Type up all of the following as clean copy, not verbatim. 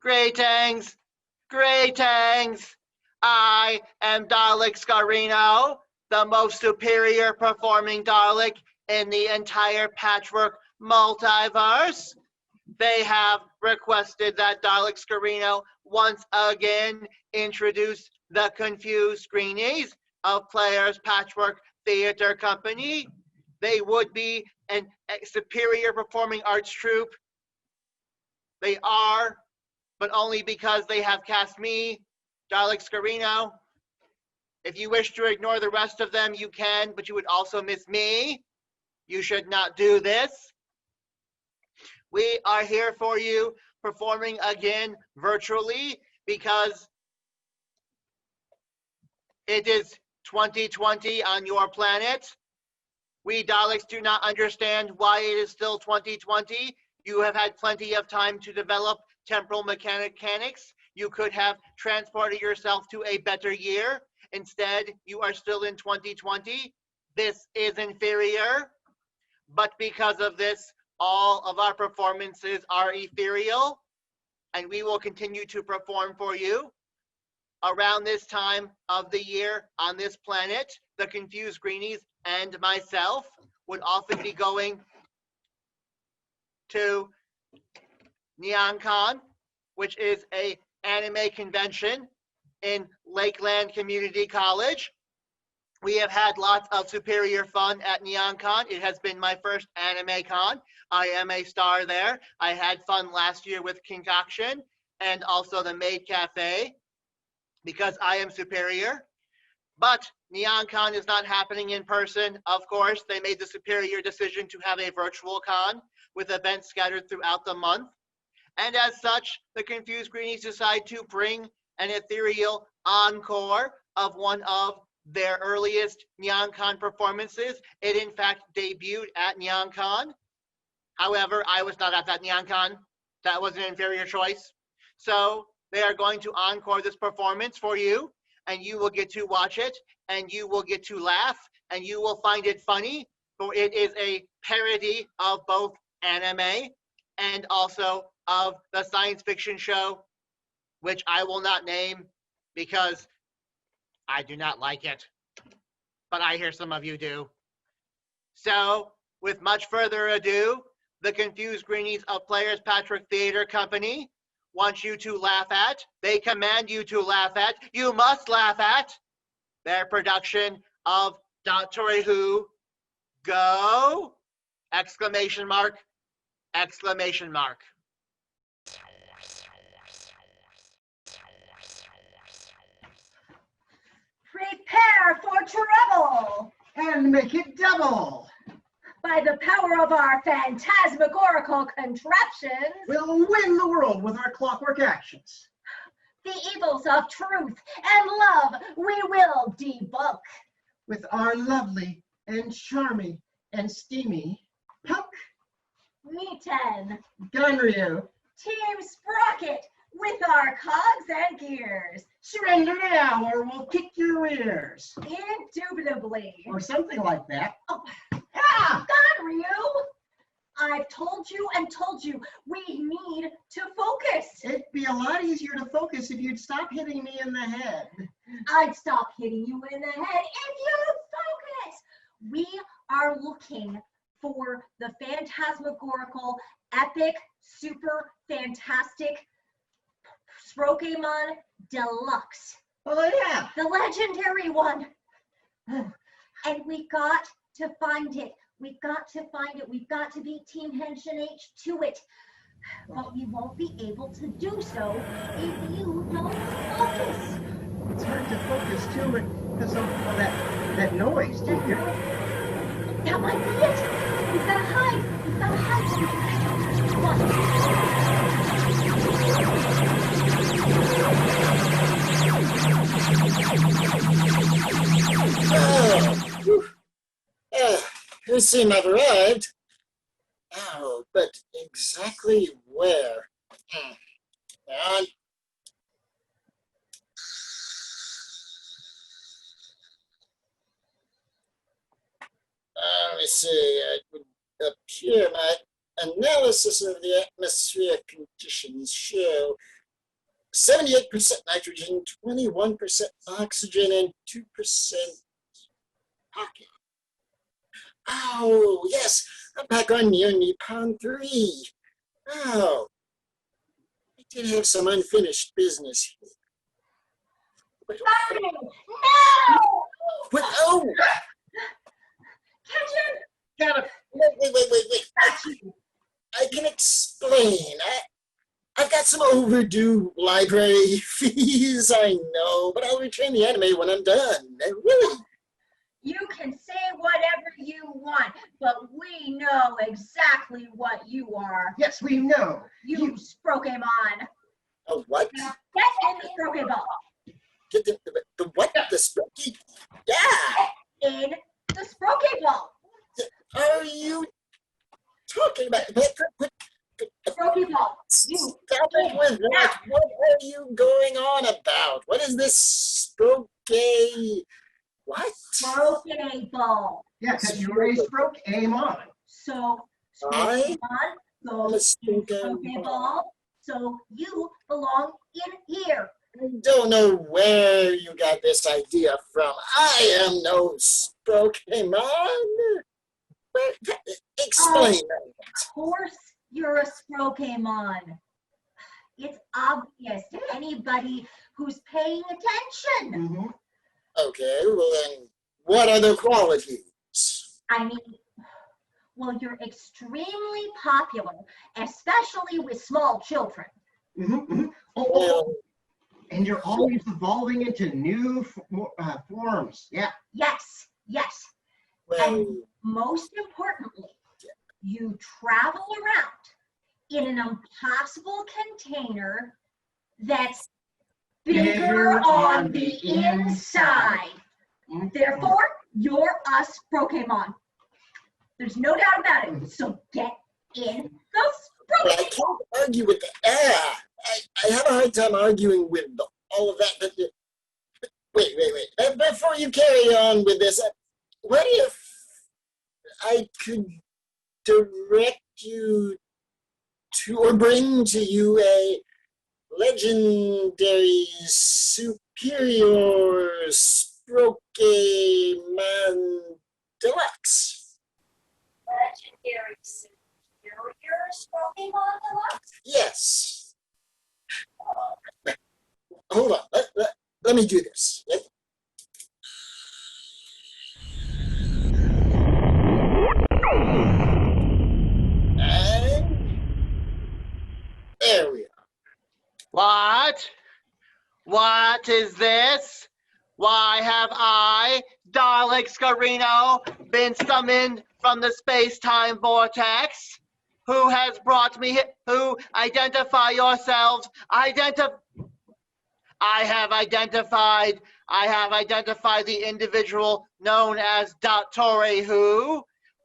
Greetings, greetings. I am Dalek Scarino, the most superior performing Dalek in the entire Patchwork multiverse. They have requested that Dalek Scarino once again introduce the confused Greenies of Players Patchwork Theater Company. They would be a superior performing arts troupe. They are, but only because they have cast me, Dalek Scarino. If you wish to ignore the rest of them, you can, but you would also miss me. You should not do this. We are here for you, performing again virtually, because it is 2020 on your planet. We Daleks do not understand why it is still 2020. You have had plenty of time to develop temporal mechanics. You could have transported yourself to a better year. Instead, you are still in 2020. This is inferior. But because of this, all of our performances are ethereal, and we will continue to perform for you. Around this time of the year on this planet, the Confused Greenies and myself would often be going to NyanCon, which is an anime convention in Lakeland Community College. We have had lots of superior fun at NyanCon. It has been my first anime con. I am a star there. I had fun last year with Concoction and also the Maid Cafe because I am superior. But NyanCon is not happening in person, of course. They made the superior decision to have a virtual con with events scattered throughout the month. And as such, the Confused Greenies decide to bring an ethereal encore of one of their earliest NyanCon performances. It in fact debuted at NyanCon. However, I was not at that NyanCon. That was an inferior choice. So they are going to encore this performance for you, and you will get to watch it, and you will get to laugh, and you will find it funny, for it is a parody of both anime and also of the science fiction show, which I will not name because I do not like it, but I hear some of you do. So, with much further ado, the Confused Greenies of Players Patchwork Theater Company want you to laugh at, they command you to laugh at, you must laugh at their production of Dottore Who GO! Exclamation mark, exclamation mark. Prepare for trouble! And make it double! By the power of our phantasmagorical contraptions, We'll win the world with our clockwork actions. the evils of truth and love we will debunk. With our lovely and charming and steamy Puck, Meten, Gunryu, Team Sprocket, with our cogs and gears. surrender now or we'll kick your ears. Indubitably. Or something like that. Oh, Ah! Ryu, I've told you and told you, we need to focus. It'd be a lot easier to focus if you'd stop hitting me in the head. I'd stop hitting you in the head if you focus. We are looking for the phantasmagorical, epic, super fantastic Pokémon Deluxe. Oh yeah. The legendary one. And we got to find it. We've got to find it. We've got to beat Team Henshin H to it. But we won't be able to do so if you don't focus. It's hard to focus too because of all that noise, do you? That might be it. We've got to hide. We've got to hide. Come on. You seem I've arrived. Oh, but exactly where? On. Let me see. It would appear my analysis of the atmospheric conditions show 78% nitrogen, 21% oxygen, and 2% pocket. Oh, yes, I'm back on NyanCon 3. Oh, I did have some unfinished business here. No! What? Oh, Kitchen! Got it. wait. I can explain. I've got some overdue library fees, I know, but I'll return the anime when I'm done. Really? You can say whatever you want, but we know exactly what you are. Yes, we know. You Pokémon. A what? Now get in the Pokeball. The what? The spooky? Yeah! In the Pokeball. Are you talking about? Pokeball. You Stop it with that. What are you going on about? What is this spooky? What? Pokeball. Yeah, because you were a stroke, aim on. So I Pokemon am a goes in Pokeball. Pokeball. So you belong in here. I don't know where you got this idea from. I am no Pokemon. Explain that. Of course you're a Pokemon. It's obvious to anybody who's paying attention. Mm-hmm. Okay, well then, what are the qualities? I mean, well, you're extremely popular, especially with small children. Mm-hmm. Mm-hmm. Well, And you're always evolving into new forms. Yeah. Yes, yes. well, And most importantly, you travel around in an impossible container that's bigger on the inside. Therefore, you're us Pokemon. There's no doubt about it. So get in those I Pokemon. can't argue with that. I have a hard time arguing with all of that. But wait. Before you carry on with this, what if I could direct you to, or bring to you, a legendary superior Pokemon Deluxe? Legendary superior Pokemon Deluxe? Yes. Hold on. Let me do this. And there we are. What? What is this? Why have I, Dalek Scarino, been summoned from the space-time vortex? Who has brought me here? Who? Identify yourselves. I have identified the individual known as Dottore Who.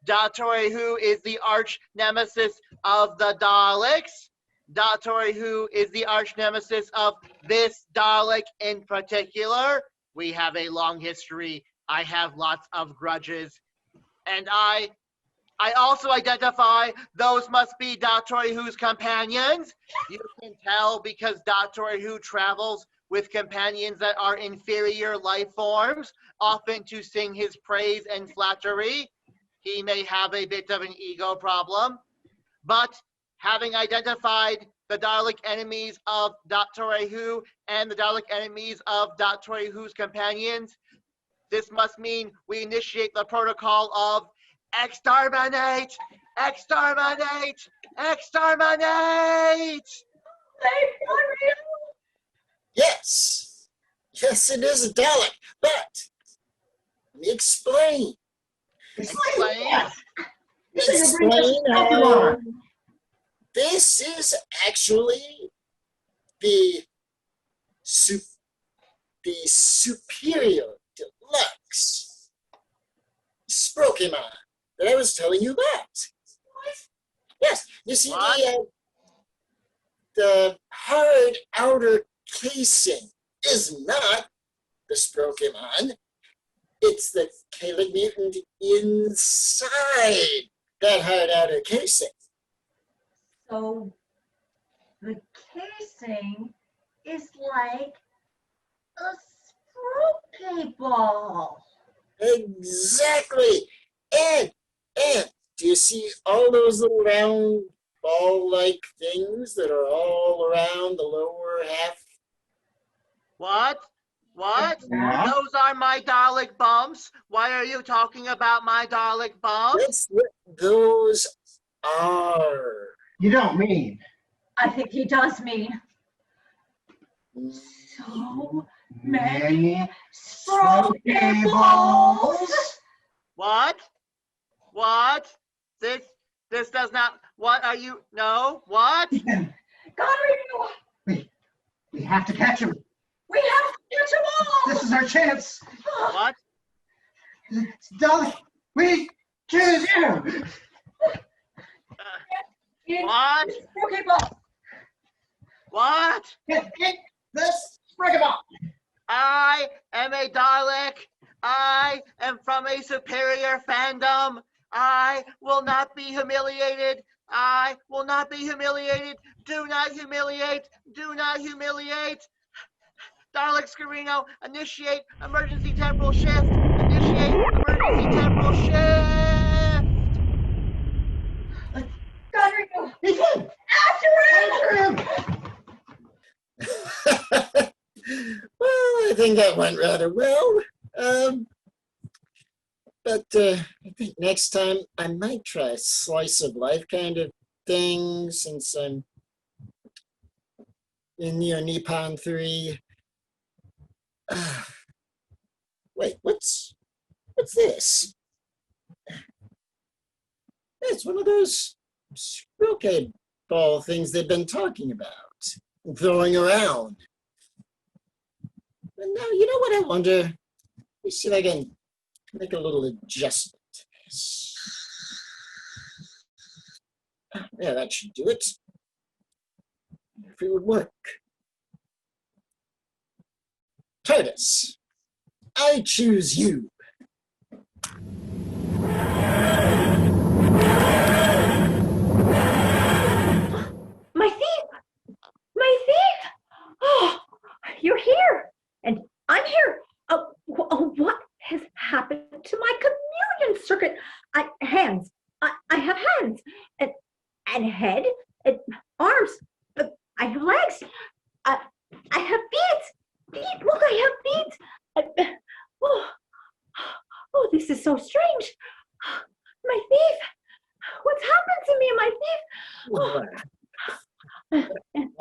Dottore Who is the arch nemesis of the Daleks. Dottore Who is the arch nemesis of this Dalek in particular. We have a long history. I have lots of grudges. And I also identify those must be Dottore Who's companions. You can tell because Dottore Who travels with companions that are inferior life forms, often to sing his praise and flattery. He may have a bit of an ego problem, but having identified the Dalek enemies of Dottore Who and the Dalek enemies of Dottore Who's companions, this must mean we initiate the protocol of exterminate, exterminate, exterminate! Yes, it is a Dalek, but let me explain. Explain. Explain how this is actually the superior deluxe Pokemon that I was telling you about. Yes, you see the hard outer casing is not the Pokemon. It's the Calig mutant inside that hard outer casing. So the casing is like a spooky ball. Exactly. And do you see all those little round ball-like things that are all around the lower half? What? What? Yeah. Those are my Dalek bumps. Why are you talking about my Dalek bumps? That's what those are. You don't mean. I think he does mean so many spooky balls. What? What? This does not. What are you? No. What? Ethan, Godric, we have to catch him. we have to catch them all. This is our chance. What? Dolly, we choose you. What? Spooky ball. What? Get this spring ball. I am a Dalek. I am from a superior fandom. I will not be humiliated. I will not be humiliated. Do not humiliate. Do not humiliate. Dalek Scarino, initiate emergency temporal shift. Initiate emergency temporal shift. Godric, Ethan, after him. Well, I think that went rather well. But I think next time I might try a slice of life kind of thing, since I'm in Nippon 3. Wait, what's this? It's one of those spooky ball things they've been talking about and throwing around. But now, you know what I wonder? Let me see if I can make a little adjustment to this. Yeah, that should do it. If it would work. Titus, I choose you. My thief! My thief! Oh, you're here, and I'm here. What has happened to my communion circuit? Hands. I have hands, and head, and arms. I have legs. I have feet. Feet. Look, I have feet. Oh, this is so strange. My thief. What's happened to me, my thief?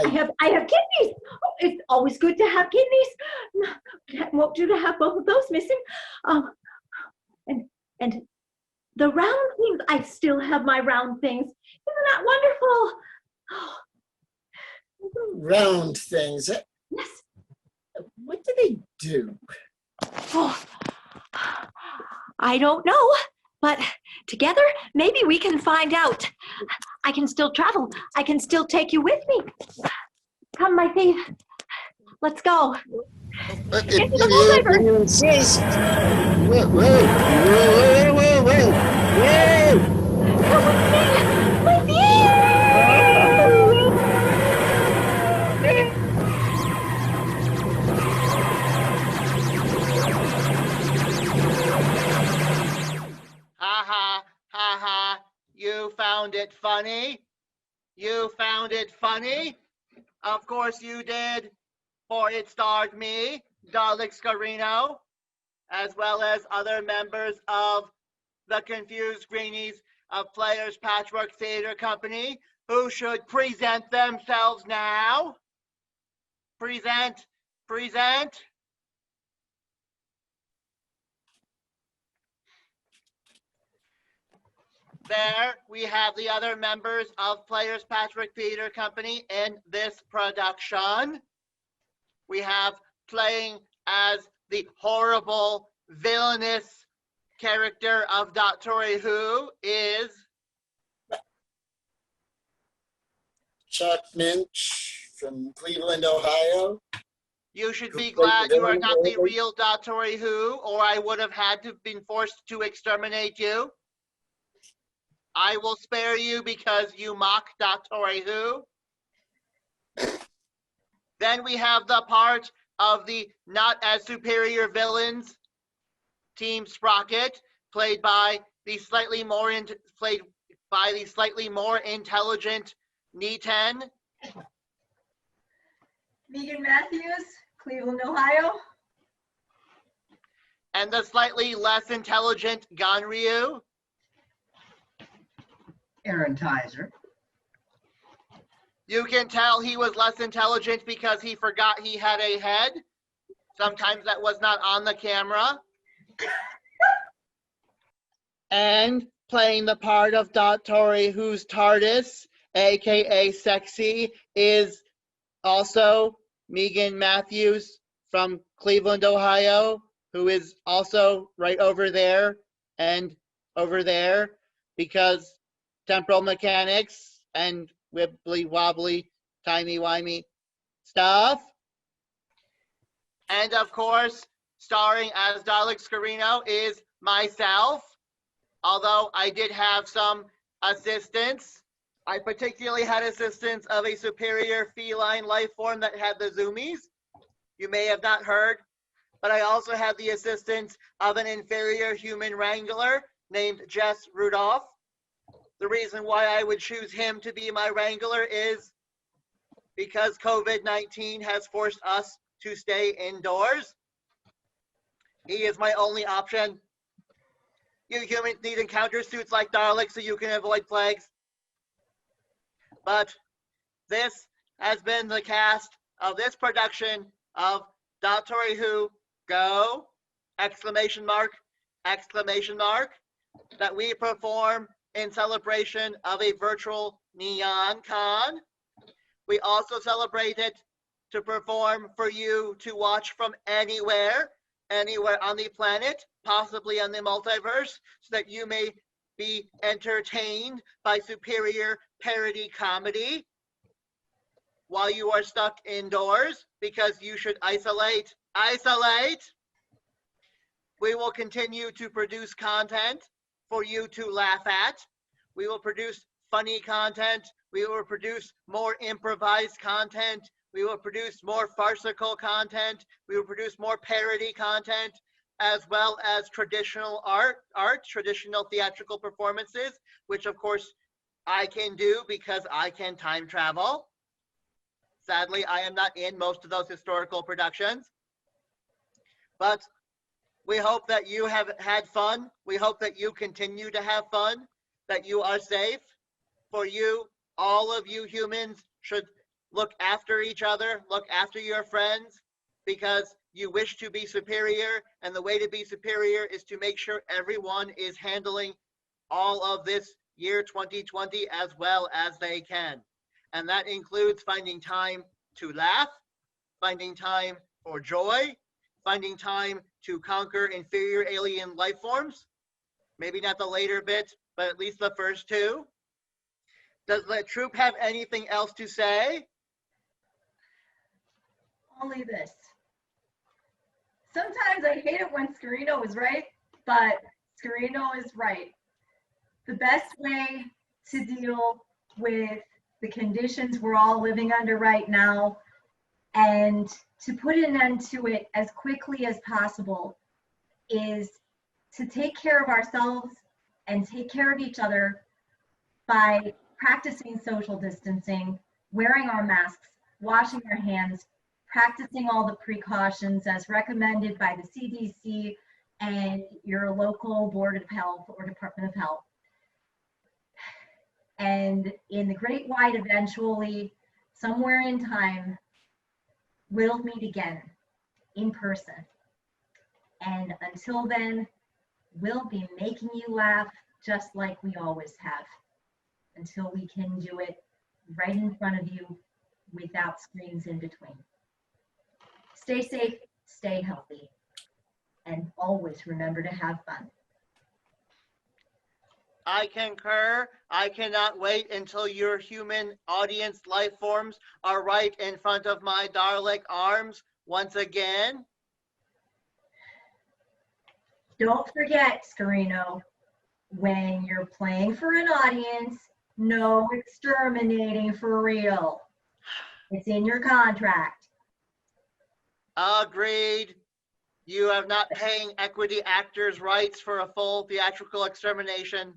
I have kidneys. Oh, it's always good to have kidneys. Won't do to have both of those missing. And the round things. I still have my round things. Isn't that wonderful? Round things. Yes. What do they do? Oh, I don't know, but together maybe we can find out. I can still travel. I can still take you with me. Come, my thief. Let's go. Into the multiverse. You insist. Whoa. Come with me, my thief. Ha ha. You found it funny? You found it funny? Of course you did, for it starred me, Dalek Scarino, as well as other members of the Confused Greenies of Players Patchwork Theater Company, who should present themselves now. Present. There, we have the other members of Players Patchwork Theater Company in this production. We have playing as the horrible, villainous character of Dottore Who is Chuck Minch from Cleveland, Ohio. You should be glad you are not the real Dottore Who, or I would have had to been forced to exterminate you. I will spare you because you mock Dottore Who. Then we have the part of the not as superior villains, Team Sprocket, played by the slightly more intelligent Neten. Megan Matthews, Cleveland, Ohio. And the slightly less intelligent Ganryu. Aaron Tizer. You can tell he was less intelligent because he forgot he had a head. Sometimes that was not on the camera. And playing the part of Dottore Who's TARDIS, aka Sexy, is also Megan Matthews from Cleveland, Ohio, who is also right over there and over there because temporal mechanics and wibbly wobbly, timey wimey stuff. And of course, starring as Dalek Scarino is myself, although I did have some assistance. I particularly had assistance of a superior feline life form that had the zoomies. You may have not heard, but I also had the assistance of an inferior human wrangler named Jess Rudolph. The reason why I would choose him to be my wrangler is because COVID-19 has forced us to stay indoors. He is my only option. You humans need encounter suits like Daleks so you can avoid plagues. But this has been the cast of this production of Dottore Who GO! ! That we perform in celebration of a virtual NyanCon. We also celebrate it to perform for you to watch from anywhere on the planet, possibly on the multiverse, so that you may be entertained by superior parody comedy while you are stuck indoors, because you should isolate. We will continue to produce content for you to laugh at. We will produce funny content. We will produce more improvised content. We will produce more farcical content. We will produce more parody content, as well as traditional art, traditional theatrical performances, which of course I can do because I can time travel. Sadly, I am not in most of those historical productions. But we hope that you have had fun. We hope that you continue to have fun, that you are safe. For you, all of you humans should look after each other, look after your friends, because you wish to be superior, and the way to be superior is to make sure everyone is handling all of this year 2020 as well as they can. And that includes finding time to laugh, finding time for joy, finding time to conquer inferior alien life forms. Maybe not the later bit, but at least the first two. Does the troop have anything else to say? Only this. Sometimes I hate it when Scarino is right, but Scarino is right. The best way to deal with the conditions we're all living under right now, and to put an end to it as quickly as possible, is to take care of ourselves and take care of each other by practicing social distancing, wearing our masks, washing our hands, practicing all the precautions as recommended by the CDC and your local Board of Health or Department of Health. And in the great wide, eventually, somewhere in time, we'll meet again in person. And until then, we'll be making you laugh just like we always have, until we can do it right in front of you without screens in between. Stay safe, stay healthy, and always remember to have fun. I concur. I cannot wait until your human audience life forms are right in front of my Dalek arms once again. Don't forget, Scarino, when you're playing for an audience, no exterminating for real. It's in your contract. Agreed. You are not paying equity actors' rights for a full theatrical extermination.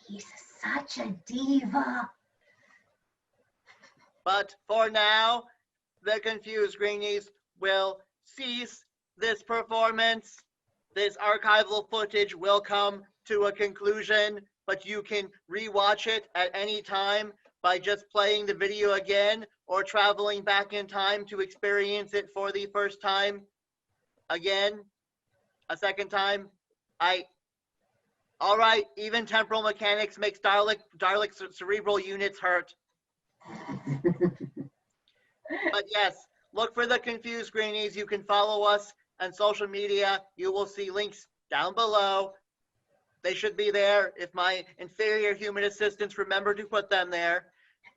He's such a diva. But for now, the confused Greenies will cease this performance. This archival footage will come to a conclusion, but you can rewatch it at any time by just playing the video again or traveling back in time to experience it for the first time again, a second time. All right, even temporal mechanics makes Dalek cerebral units hurt. But yes, look for the confused Greenies. You can follow us on social media. You will see links down below. They should be there if my inferior human assistants remember to put them there.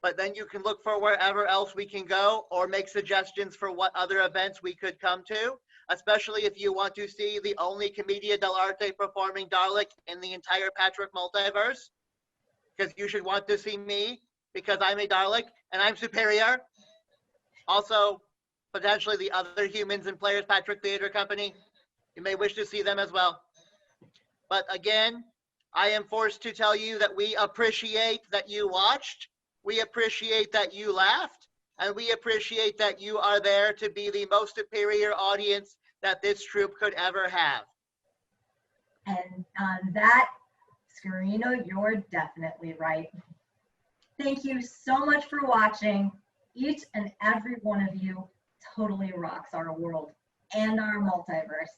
But then you can look for wherever else we can go or make suggestions for what other events we could come to, especially if you want to see the only Commedia dell'arte performing Dalek in the entire Patchwork multiverse, because you should want to see me because I'm a Dalek and I'm superior. Also, potentially the other humans in Players Patchwork Theater Company. You may wish to see them as well. But again, I am forced to tell you that we appreciate that you watched. We appreciate that you laughed. And we appreciate that you are there to be the most superior audience that this troupe could ever have. And on that, Scarino, you're definitely right. Thank you so much for watching. Each and every one of you totally rocks our world and our multiverse.